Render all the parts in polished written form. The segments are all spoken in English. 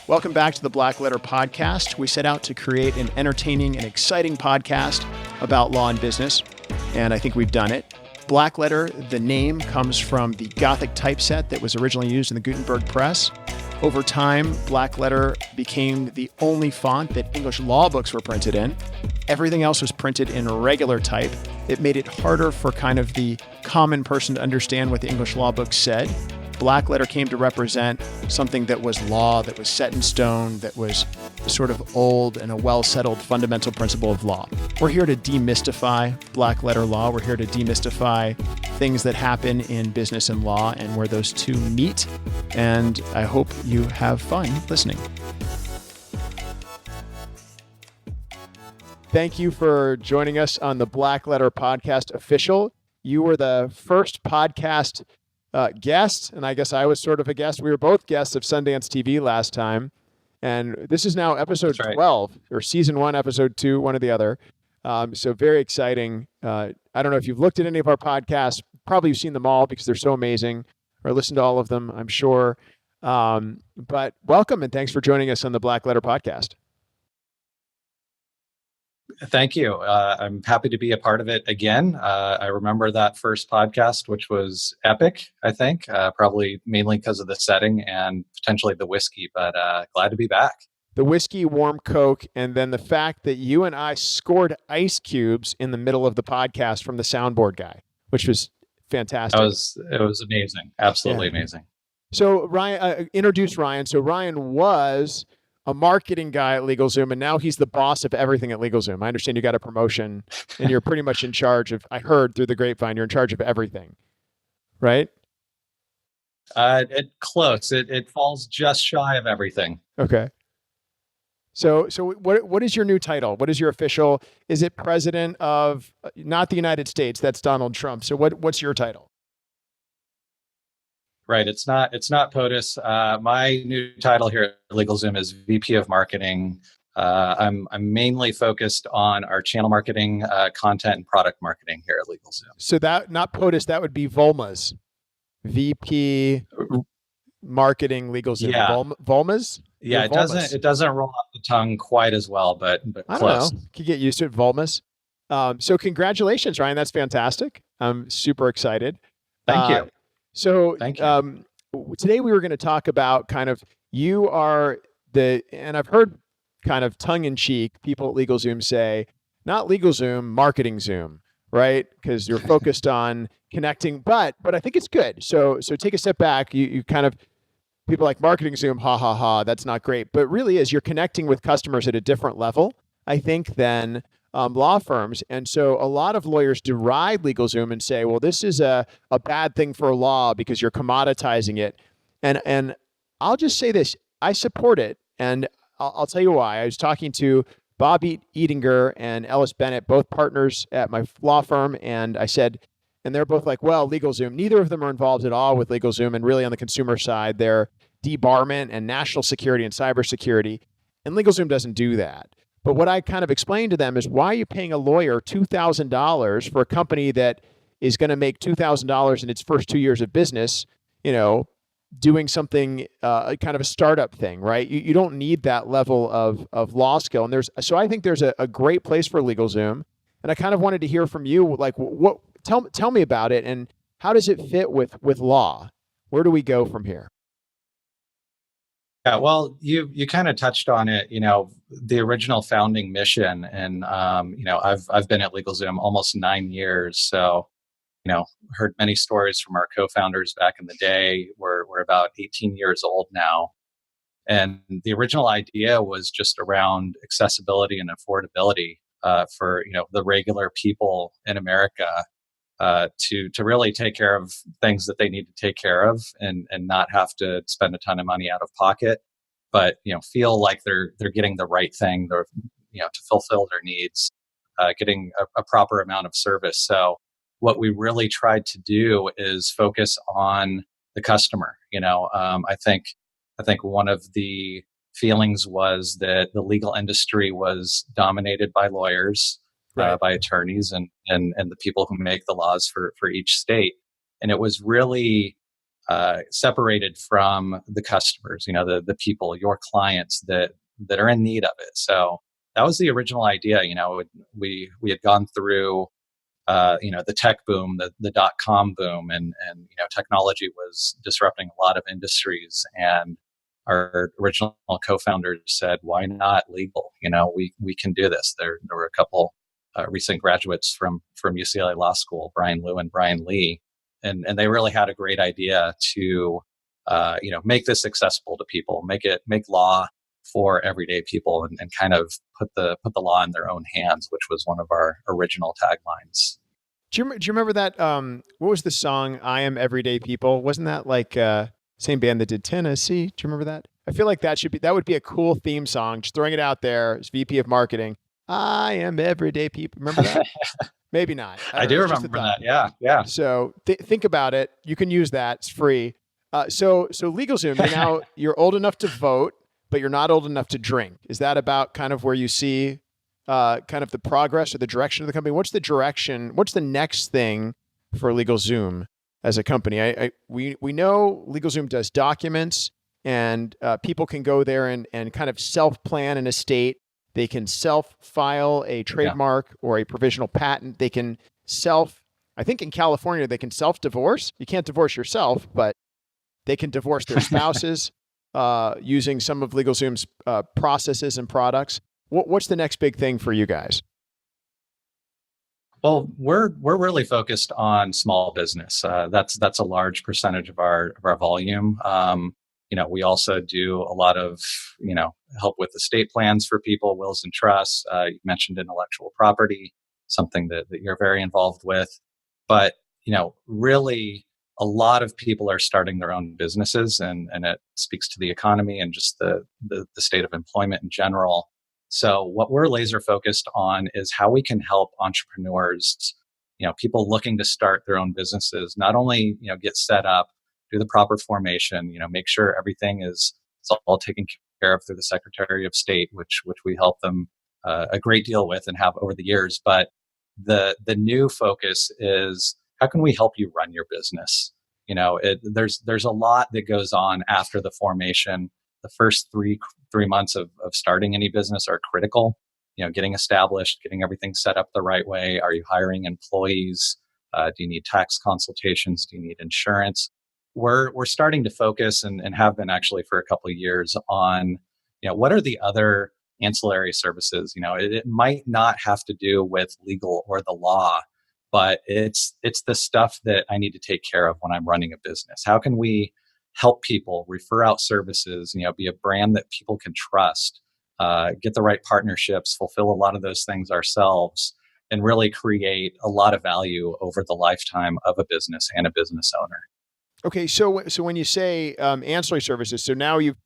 Welcome back to the Blackletter podcast. We set out to create an entertaining and exciting podcast about law and business, and I think we've done it. Blackletter, the name, comes from the Gothic typeset that was originally used in the Gutenberg press. Over time, Blackletter became the only font that English law books were printed in. Everything else was printed in regular type. It made it harder for kind of the common person to understand what the English law book said. Blackletter came to represent something that was law, that was set in stone, that was sort of old and a well-settled fundamental principle of law. We're here to demystify Blackletter law. We're here to demystify things that happen in business and law and where those two meet. And I hope you have fun listening. Thank you for joining us on the Blackletter Podcast Official. You were the first podcast guest, and I guess I was sort of a guest. We were both guests of Sundance TV last time, and this is now episode 12, or season 1, episode 2, one or the other. So very exciting. I don't know if you've looked at any of our podcasts. Probably you've seen them all because they're so amazing, or listened to all of them, I'm sure. But welcome, and thanks for joining us on the Blackletter Podcast. Thank you. I'm happy to be a part of it again. I remember that first podcast, which was epic, I think, probably mainly because of the setting and potentially the whiskey, but glad to be back. The whiskey, warm Coke, and then the fact that you and I scored ice cubes in the middle of the podcast from the soundboard guy, which was fantastic. It was amazing. Absolutely amazing. So Ryan, introduce Ryan. So Ryan was a marketing guy at LegalZoom, and now he's the boss of everything at LegalZoom. I understand you got a promotion, and you're pretty much in charge of, I heard through the grapevine, you're in charge of everything, right? Close. It falls just shy of everything. Okay. So what is your new title? What is your official? Is it president of, not the United States? That's Donald Trump. So what's your title? Right. It's not POTUS. My new title here at LegalZoom is VP of Marketing. I'm mainly focused on our channel marketing, content, and product marketing here at LegalZoom. So that, not POTUS, that would be Volma's VP Marketing LegalZoom. Yeah. Volma's? Yeah, it doesn't roll off the tongue quite as well, but I close. don't know. Could get used to it. Volma's. So congratulations, Ryan. That's fantastic. I'm super excited. Thank you. So Thank you. Today we were going to talk about kind of, you are and I've heard kind of tongue in cheek, people at LegalZoom say, not LegalZoom, Marketing Zoom, right? Because you're focused on connecting, but I think it's good. So take a step back. You kind of, people like Marketing Zoom, ha, ha, ha, that's not great. But really is you're connecting with customers at a different level, I think, than law firms. And so a lot of lawyers deride LegalZoom and say, well, this is a bad thing for law because you're commoditizing it. And I'll just say this, I support it. And I'll tell you why. I was talking to Bob Edinger and Ellis Bennett, both partners at my law firm. And I said, and they're both like, well, LegalZoom, neither of them are involved at all with LegalZoom. And really on the consumer side, they're debarment and national security and cybersecurity. And LegalZoom doesn't do that. But what I kind of explained to them is, why are you paying a lawyer $2,000 for a company that is going to make $2,000 in its first 2 years of business, doing something, kind of a startup thing, right? You don't need that level of law skill. And so I think there's a great place for LegalZoom. And I kind of wanted to hear from you, like, tell me about it, and how does it fit with law? Where do we go from here? Yeah, well, you kind of touched on it, the original founding mission. And, I've been at LegalZoom almost 9 years. So, heard many stories from our co-founders back in the day. We're about 18 years old now. And the original idea was just around accessibility and affordability for, the regular people in America to really take care of things that they need to take care of and not have to spend a ton of money out of pocket, but feel like they're getting the right thing, to fulfill their needs, getting a proper amount of service. So what we really tried to do is focus on the customer. I think one of the feelings was that the legal industry was dominated by lawyers. Right. By attorneys and the people who make the laws for each state. And it was really separated from the customers, the people, your clients that are in need of it. So that was the original idea. We had gone through the tech boom, the .com boom, and technology was disrupting a lot of industries. And our original co-founders said, "Why not legal? We can do this." There were a couple recent graduates from UCLA Law School, Brian Liu and Brian Lee, and they really had a great idea to make this accessible to people, make law for everyday people, and kind of put the law in their own hands, which was one of our original taglines. Do you remember that? What was the song? I Am Everyday People. Wasn't that like same band that did Tennessee? Do you remember that? I feel like that would be a cool theme song. Just throwing it out there as VP of marketing. I am everyday people. Remember that? Maybe not. I do remember that. Yeah. Yeah. So think about it. You can use that. It's free. So LegalZoom, you're old enough to vote, but you're not old enough to drink. Is that about kind of where you see kind of the progress or the direction of the company? What's the direction? What's the next thing for LegalZoom as a company? We know LegalZoom does documents, and people can go there and kind of self-plan an estate. They can self-file a trademark or a provisional patent. They can I think in California, they can self-divorce. You can't divorce yourself, but they can divorce their spouses using some of LegalZoom's processes and products. What's the next big thing for you guys? Well, we're really focused on small business. That's a large percentage of our volume. We also do a lot of help with estate plans for people, wills and trusts. You mentioned intellectual property, something that you're very involved with. But really, a lot of people are starting their own businesses, and it speaks to the economy and just the state of employment in general. So what we're laser focused on is how we can help entrepreneurs, people looking to start their own businesses, not only, get set up, do the proper formation, make sure everything is all taken care of through the Secretary of State, which we help them a great deal with and have over the years. But the new focus is how can we help you run your business? There's a lot that goes on after the formation. The first three months of starting any business are critical. Getting established, getting everything set up the right way. Are you hiring employees? Do you need tax consultations? Do you need insurance? We're starting to focus and have been actually for a couple of years on, what are the other ancillary services? It might not have to do with legal or the law, but it's the stuff that I need to take care of when I'm running a business. How can we help people refer out services, be a brand that people can trust, get the right partnerships, fulfill a lot of those things ourselves, and really create a lot of value over the lifetime of a business and a business owner. Okay, so when you say ancillary services, so now you've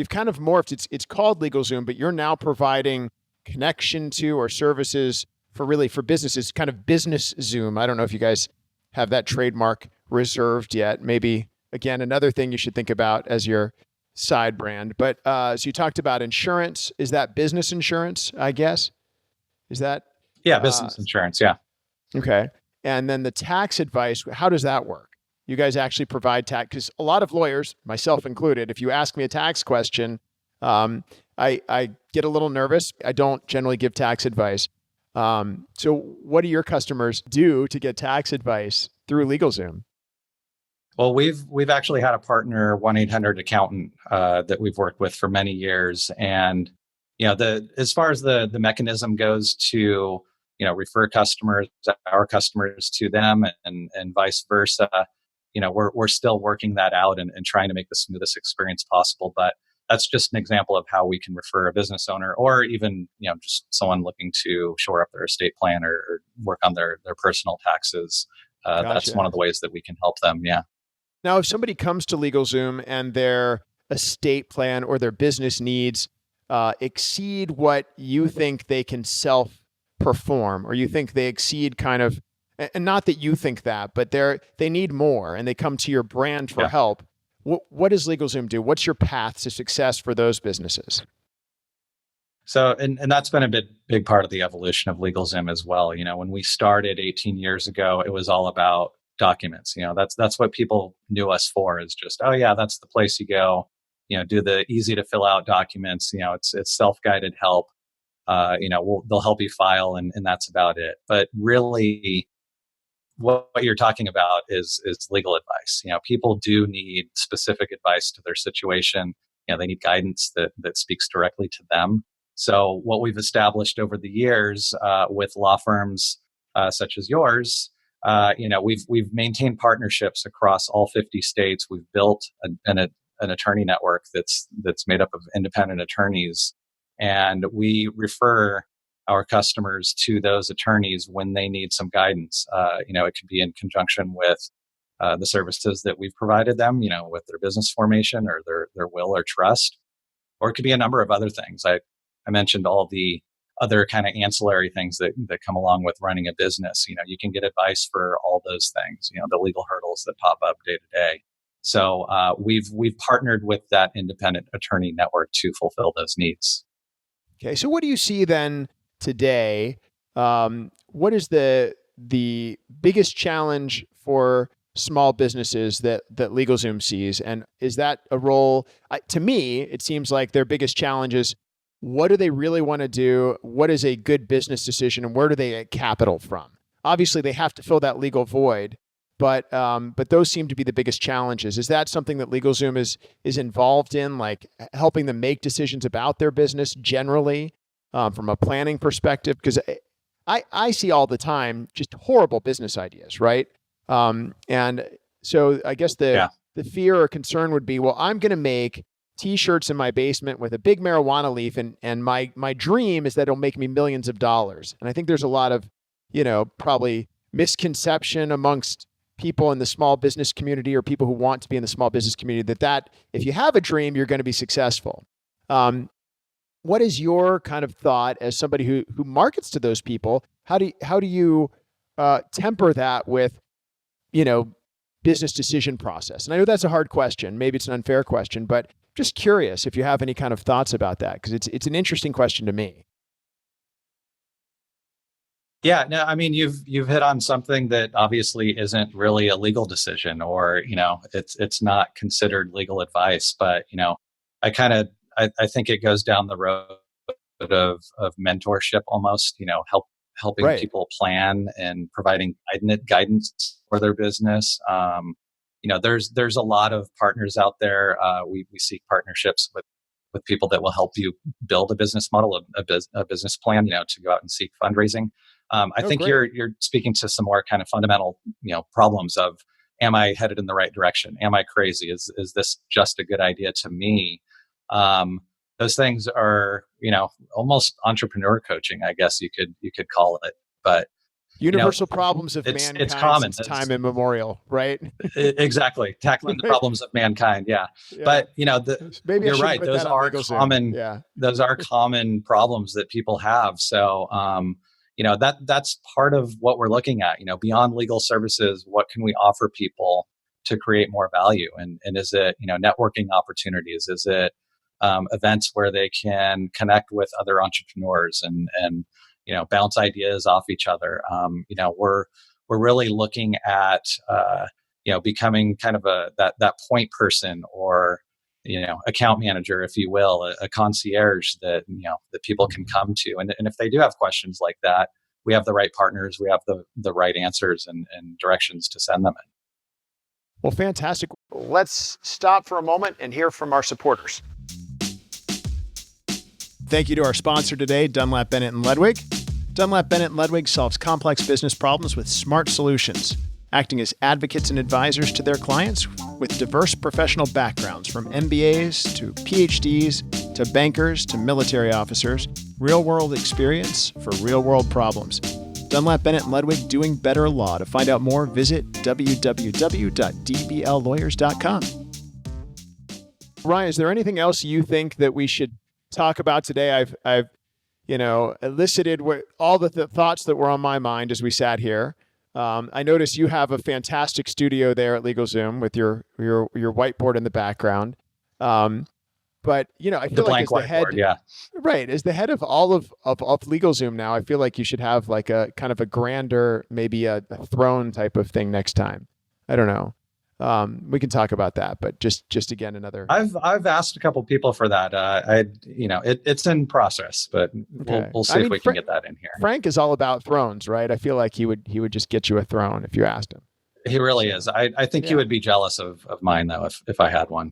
kind of morphed. It's called LegalZoom, but you're now providing connection to or services for businesses, kind of business Zoom. I don't know if you guys have that trademark reserved yet. Maybe again another thing you should think about as your side brand. But so you talked about insurance. Is that business insurance? I guess is that business insurance? Yeah. Okay, and then the tax advice. How does that work? You guys actually provide tax, because a lot of lawyers, myself included, if you ask me a tax question, I get a little nervous. I don't generally give tax advice. So what do your customers do to get tax advice through LegalZoom? Well, we've actually had a partner, 1-800-accountant, that we've worked with for many years. And, as far as the mechanism goes to, refer our customers to them and vice versa, we're still working that out and trying to make the smoothest experience possible. But that's just an example of how we can refer a business owner or even, just someone looking to shore up their estate plan or work on their personal taxes. Gotcha. That's one of the ways that we can help them. Yeah. Now, if somebody comes to LegalZoom and their estate plan or their business needs exceed what you think they can self-perform, or you think they exceed kind of, and not that you think that, but they need more and they come to your brand for help. What does LegalZoom do? What's your path to success for those businesses? So, and that's been a big part of the evolution of LegalZoom as well. When we started 18 years ago, it was all about documents. That's what people knew us for, is just, oh yeah, that's the place you go. Do the easy to fill out documents. It's self-guided help. They'll help you file, and that's about it. But really, what you're talking about is legal advice. People do need specific advice to their situation. They need guidance that speaks directly to them. So what we've established over the years with law firms such as yours, we've maintained partnerships across all 50 states. We've built an attorney network that's made up of independent attorneys, and we refer our customers to those attorneys when they need some guidance. It could be in conjunction with the services that we've provided them, with their business formation or their will or trust, or it could be a number of other things. I mentioned all the other kind of ancillary things that come along with running a business. You can get advice for all those things, the legal hurdles that pop up day to day. So we've partnered with that independent attorney network to fulfill those needs. Okay. So what do you see then today? What is the biggest challenge for small businesses that LegalZoom sees? And is that a role? To me, it seems like their biggest challenge is, what do they really want to do? What is a good business decision, and where do they get capital from? Obviously, they have to fill that legal void, but those seem to be the biggest challenges. Is that something that LegalZoom is involved in, like helping them make decisions about their business generally, from a planning perspective? Because I see all the time just horrible business ideas, right? And so I guess the fear or concern would be, well, I'm going to make T-shirts in my basement with a big marijuana leaf, and my dream is that it'll make me millions of dollars. And I think there's a lot of, probably misconception amongst people in the small business community, or people who want to be in the small business community, that if you have a dream, you're going to be successful. What is your kind of thought as somebody who markets to those people? How do you temper that with, business decision process? And I know that's a hard question. Maybe it's an unfair question, but just curious if you have any kind of thoughts about that, because it's an interesting question to me. Yeah, no, I mean, you've hit on something that obviously isn't really a legal decision, or it's not considered legal advice. But I think it goes down the road of mentorship almost. Helping Right. people plan and providing guidance for their business. There's a lot of partners out there. We seek partnerships with people that will help you build a business model, a business plan, to go out and seek fundraising. I think great. you're speaking to some more kind of fundamental, problems of, am I headed in the right direction? Am I crazy? Is this just a good idea to me? Those things are, almost entrepreneur coaching, I guess you could call it. But Universal problems of it's mankind common. since time immemorial, right? Exactly, tackling the Right. problems of mankind. Yeah, Yeah. but Maybe you're right. put Those that on are LegalZoom. common. Yeah. Those are common problems that people have. So, that's part of what we're looking at. Beyond legal services, what can we offer people to create more value? And is it networking opportunities? Is it events where they can connect with other entrepreneurs and bounce ideas off each other? We're really looking at becoming kind of that point person, or account manager, if you will, a concierge that that people can come to, and if they do have questions like that, we have the right partners, we have the right answers and directions to send them in. Well, fantastic. Let's stop for a moment and hear from our supporters. Thank you to our sponsor today, Dunlap, Bennett & Ludwig. Dunlap, Bennett & Ludwig solves complex business problems with smart solutions, acting as advocates and advisors to their clients with diverse professional backgrounds, from MBAs to PhDs to bankers to military officers. Real-world experience for real-world problems. Dunlap, Bennett & Ludwig, doing better law. To find out more, visit www.dbllawyers.com. Rion, is there anything else you think that we should talk about today? I've elicited all the thoughts that were on my mind as we sat here. I noticed you have a fantastic studio there at LegalZoom with your whiteboard in the background. But I The feel like blank as the head, whiteboard, yeah. right, as the head of all of LegalZoom now, I feel like you should have like a kind of a grander, maybe a throne type of thing next time. I don't know. We can talk about that, but just again, another. I've asked a couple people for that. It's in process, but Okay. we'll I see if mean, we can get that in here. Frank is all about thrones, right? I feel like he would just get you a throne if you asked him. He really is. I think he Yeah. would be jealous of mine though if I had one.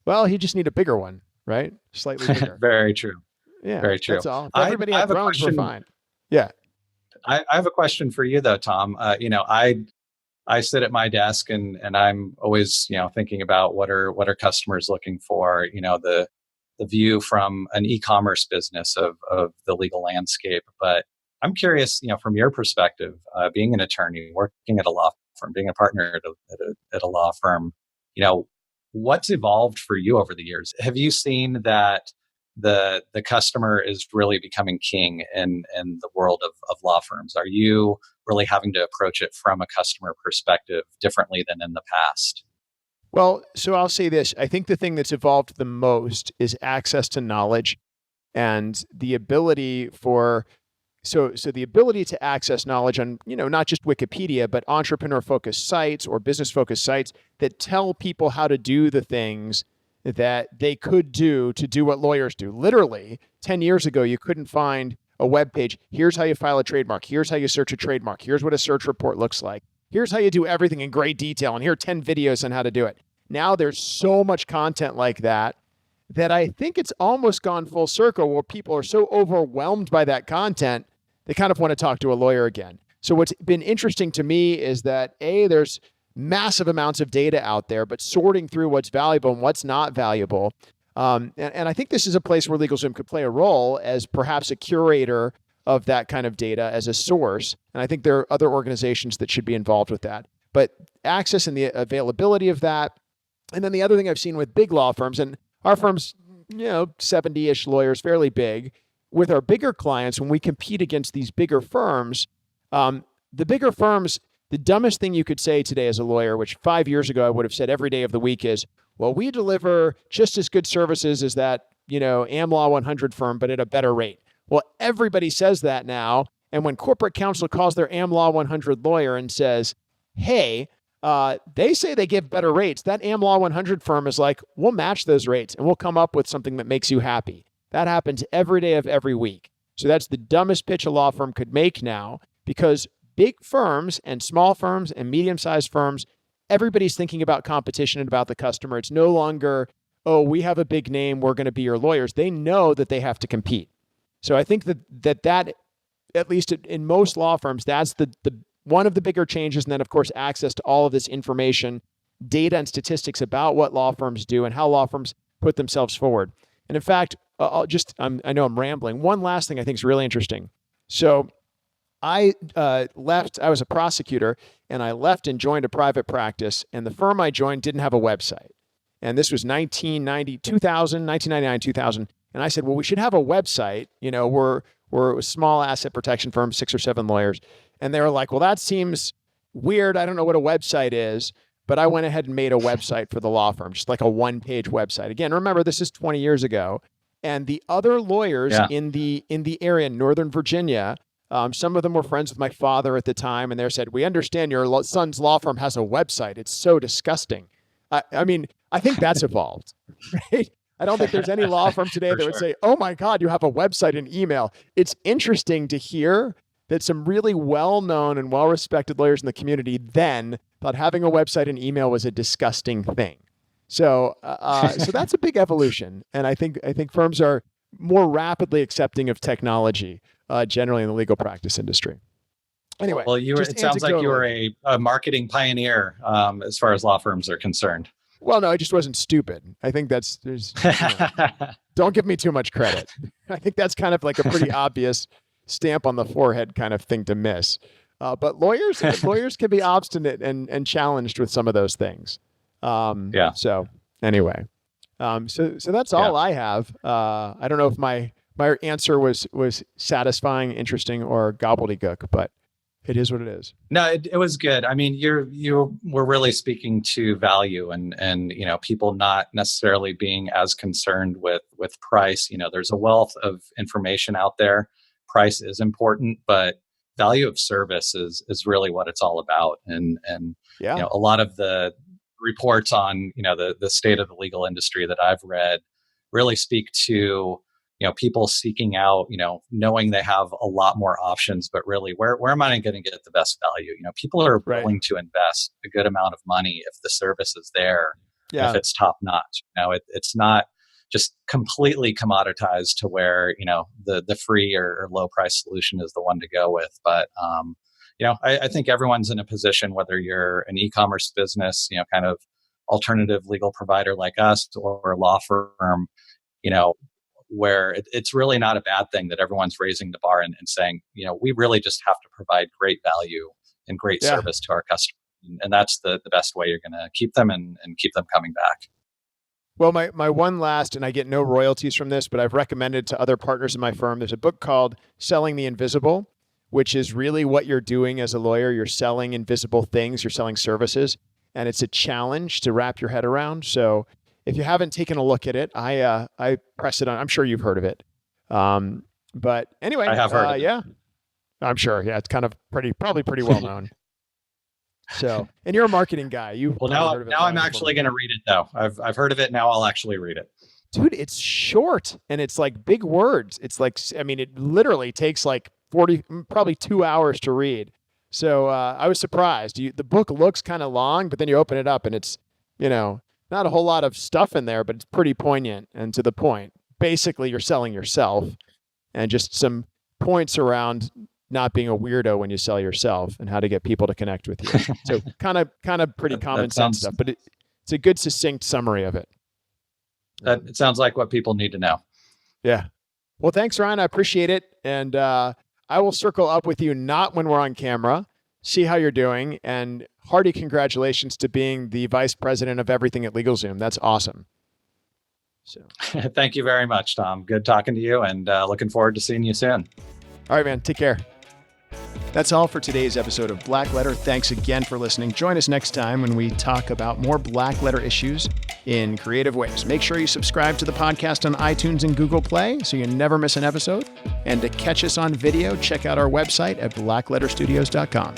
Well, he just need a bigger one, right? Slightly bigger. Very true. Yeah, Very true. that's all. If I everybody I had have a thrones, we're question. fine. Yeah. I have a question for you though, Tom. I sit at my desk and I'm always, thinking about what are customers looking for, the view from an e-commerce business of the legal landscape. But I'm curious, from your perspective, being an attorney, working at a law firm, being a partner at a law firm, what's evolved for you over the years? Have you seen that the customer is really becoming king in the world of law firms? Are you really having to approach it from a customer perspective differently than in the past? Well, so I'll say this. I think the thing that's evolved the most is access to knowledge and the ability for so the ability to access knowledge on, not just Wikipedia, but entrepreneur focused sites or business focused sites that tell people how to do the things that they could do to do what lawyers do. Literally, 10 years ago, you couldn't find a web page. Here's how you file a trademark. Here's how you search a trademark. Here's what a search report looks like. Here's how you do everything in great detail. And here are 10 videos on how to do it. Now there's so much content like that I think it's almost gone full circle where people are so overwhelmed by that content, they kind of want to talk to a lawyer again. So what's been interesting to me is that there's massive amounts of data out there, but sorting through what's valuable and what's not valuable. And I think this is a place where LegalZoom could play a role as perhaps a curator of that kind of data as a source. And I think there are other organizations that should be involved with that. But access and the availability of that. And then the other thing I've seen with big law firms, and our firm's, 70-ish lawyers, fairly big. With our bigger clients, when we compete against these bigger firms, the bigger firms, the dumbest thing you could say today as a lawyer, which 5 years ago I would have said every day of the week is, well, we deliver just as good services as that, AmLaw 100 firm, but at a better rate. Well, everybody says that now. And when corporate counsel calls their AmLaw 100 lawyer and says, hey, they say they give better rates, that AmLaw 100 firm is like, we'll match those rates and we'll come up with something that makes you happy. That happens every day of every week. So that's the dumbest pitch a law firm could make now, because big firms and small firms and medium-sized firms, everybody's thinking about competition and about the customer. It's no longer, oh, we have a big name, we're going to be your lawyers. They know that they have to compete. So I think that at least in most law firms, that's the one of the bigger changes. And then, of course, access to all of this information, data and statistics about what law firms do and how law firms put themselves forward. And in fact, I know I'm rambling. One last thing I think is really interesting. So I left, I was a prosecutor, and I left and joined a private practice, and the firm I joined didn't have a website. And this was 1999, 2000. And I said, well, we should have a website. We're a small asset protection firm, 6 or 7 lawyers. And they were like, well, that seems weird. I don't know what a website is. But I went ahead and made a website for the law firm, just like a one-page website. Again, remember, this is 20 years ago. And the other lawyers in the area in Northern Virginia, some of them were friends with my father at the time, and they said, we understand your son's law firm has a website. It's so disgusting. I mean, I think that's evolved, right? I don't think there's any law firm today that would say, oh my God, you have a website and email. It's interesting to hear that some really well-known and well-respected lawyers in the community then thought having a website and email was a disgusting thing. So that's a big evolution. And I think firms are more rapidly accepting of technology generally in the legal practice industry. Anyway, well, it sounds like you were a marketing pioneer as far as law firms are concerned. Well, no, I just wasn't stupid. I think don't give me too much credit. I think that's kind of like a pretty obvious stamp on the forehead kind of thing to miss. But lawyers can be obstinate and challenged with some of those things. So anyway, so that's all I have. I don't know if my answer was satisfying, interesting, or gobbledygook, but It is what it is. No, it was good. I mean, you were really speaking to value and people not necessarily being as concerned with price. There's a wealth of information out there. Price is important, but value of service is really what it's all about. And Yeah. a lot of the reports on the state of the legal industry that I've read really speak to people seeking out, knowing they have a lot more options, but really where am I going to get the best value? People are Right. willing to invest a good amount of money if the service is there, Yeah. if it's top notch. It's not just completely commoditized to where, the free or low price solution is the one to go with. But, I think everyone's in a position, whether you're an e-commerce business, kind of alternative legal provider like us or a law firm, where it's really not a bad thing that everyone's raising the bar and saying, we really just have to provide great value and great service to our customers. And that's the best way you're going to keep them and keep them coming back. Well, my one last, and I get no royalties from this, but I've recommended to other partners in my firm, there's a book called Selling the Invisible, which is really what you're doing as a lawyer. You're selling invisible things, you're selling services, and it's a challenge to wrap your head around. So if you haven't taken a look at it, I press it on. I'm sure you've heard of it. But anyway, I have heard of it. Yeah, I'm sure. Yeah, it's kind of probably pretty well known. So, and you're a marketing guy. Now I'm actually going to read it though. I've heard of it. Now I'll actually read it. Dude, it's short and it's like big words. It's like, it literally takes like 40, probably 2 hours to read. So I was surprised. The book looks kind of long, but then you open it up and it's, not a whole lot of stuff in there, but it's pretty poignant and to the point. Basically, you're selling yourself and just some points around not being a weirdo when you sell yourself and how to get people to connect with you. So kind of pretty common sense stuff, but it's a good succinct summary of it. It sounds like what people need to know. Yeah. Well, thanks, Ryan. I appreciate it. And I will circle up with you, not when we're on camera, see how you're doing. And hearty congratulations to being the vice president of everything at LegalZoom. That's awesome. So, thank you very much, Tom. Good talking to you and looking forward to seeing you soon. All right, man. Take care. That's all for today's episode of Blackletter. Thanks again for listening. Join us next time when we talk about more Blackletter issues in creative ways. Make sure you subscribe to the podcast on iTunes and Google Play so you never miss an episode. And to catch us on video, check out our website at blackletterstudios.com.